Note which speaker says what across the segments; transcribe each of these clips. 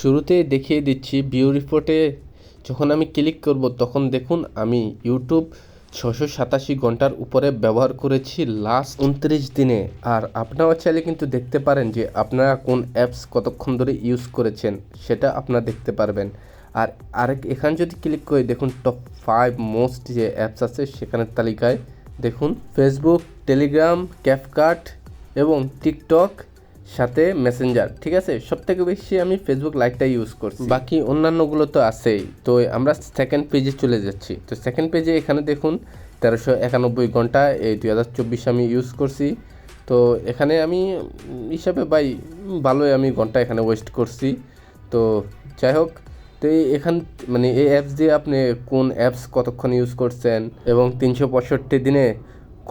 Speaker 1: শুরুতেই দেখিয়ে দিচ্ছি ভিউ রিপোর্টে যখন আমি ক্লিক করব তখন দেখুন আমি ইউটিউব 687 ঘন্টার উপরে ব্যবহার করেছি লাস্ট 29 দিনে। আর আপনারা চাইলে কিন্তু দেখতে পারেন যে আপনারা কোন অ্যাপস কতক্ষণ ধরে ইউজ করেছেন, সেটা আপনারা দেখতে পারবেন। আর এখানে যদি ক্লিক করে দেখুন টপ 5 মোস্ট যে অ্যাপস আছে সেখানের তালিকায় দেখুন ফেসবুক, টেলিগ্রাম, ক্যাপকাট এবং টিকটক, সাথে মেসেঞ্জার। ঠিক আছে, সবথেকে বেশি আমি ফেসবুক লাইটটা ইউজ করছি, বাকি অন্যান্যগুলো তো আছেই। তো আমরা সেকেন্ড পেজে চলে যাচ্ছি। তো সেকেন্ড পেজে এখানে দেখুন 1391 ঘন্টা এই 2024 আমি ইউজ করছি। তো এখানে আমি হিসাবে ভালোই আমি ঘন্টা এখানে ওয়েস্ট করছি। তো যাই হোক, তো এখান মানে এই অ্যাপস দিয়ে আপনি কোন অ্যাপস কতক্ষণ ইউজ করছেন এবং 365 দিনে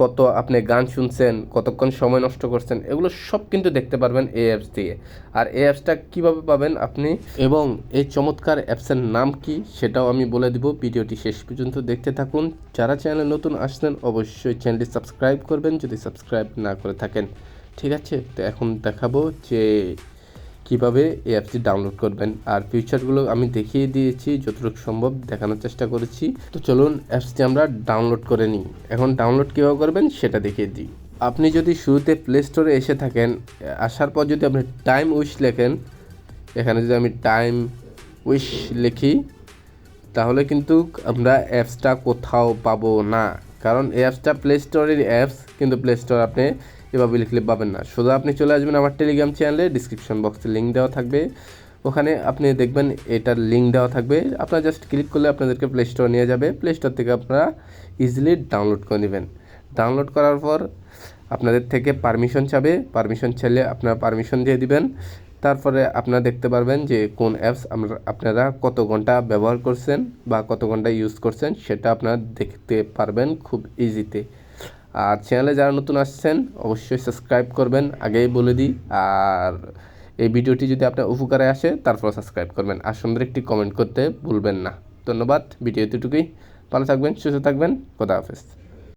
Speaker 1: কত আপনি গান শুনছেন, কতক্ষণ সময় নষ্ট করছেন, এগুলো সব কিন্তু দেখতে পারবেন এই অ্যাপস দিয়ে। আর এই অ্যাপসটা কীভাবে পাবেন আপনি এবং এই চমৎকার অ্যাপসের নাম কি সেটাও আমি বলে দিব। ভিডিওটি শেষ পর্যন্ত দেখতে থাকুন। যারা চ্যানেলে নতুন আসছেন অবশ্যই চ্যানেলটি সাবস্ক্রাইব করবেন যদি সাবস্ক্রাইব না করে থাকেন। ঠিক আছে, তো এখন দেখাবো যে কীভাবে এই অ্যাপসটি ডাউনলোড করবেন। আর ফিচারগুলো আমি দেখিয়ে দিয়েছি, যতটুকু সম্ভব দেখানোর চেষ্টা করেছি। তো চলুন অ্যাপসটি আমরা ডাউনলোড করে নিই। এখন ডাউনলোড কীভাবে করবেন সেটা দেখিয়ে দিই। আপনি যদি শুরুতে প্লে স্টোরে এসে থাকেন, আসার পর যদি আপনি টাইম উইশ লেখেন, এখানে যদি আমি টাইম উইশ লিখি তাহলে কিন্তু আমরা অ্যাপসটা কোথাও পাবো না, কারণ এই অ্যাপসটা প্লে স্টোরের অ্যাপস, কিন্তু প্লে স্টোর আপনি এভাবে লিখলে পাবেন না। শুধু আপনি চলে আসবেন আমার টেলিগ্রাম চ্যানেলে, ডিসক্রিপশন বক্সে লিঙ্ক দেওয়া থাকবে, ওখানে আপনি দেখবেন এটার লিঙ্ক দেওয়া থাকবে। আপনারা জাস্ট ক্লিক করলে আপনাদেরকে প্লে স্টোর নিয়ে যাবে। প্লে স্টোর থেকে আপনারা ইজিলি ডাউনলোড করে নেবেন। ডাউনলোড করার পর আপনাদের থেকে পারমিশন চাবে, পারমিশন চাইলে আপনারা পারমিশন দিয়ে দিবেন। তারপরে আপনারা দেখতে পারবেন যে কোন অ্যাপস আপনারা কত ঘন্টা ব্যবহার করছেন বা কত ঘন্টা ইউজ করছেন সেটা আপনারা দেখতে পারবেন খুব ইজিতে। আর চ্যানেলে যারা নতুন আসছেন অবশ্যই সাবস্ক্রাইব করবেন, আগেই বলে দিই। আর এই ভিডিওটি যদি আপনার উপকারে আসে তারপর সাবস্ক্রাইব করবেন, আর সুন্দর একটি কমেন্ট করতে ভুলবেন না। ধন্যবাদ, ভিডিও এতটুকুই। ভালো থাকবেন, সুস্থ থাকবেন, খোদা হাফেজ।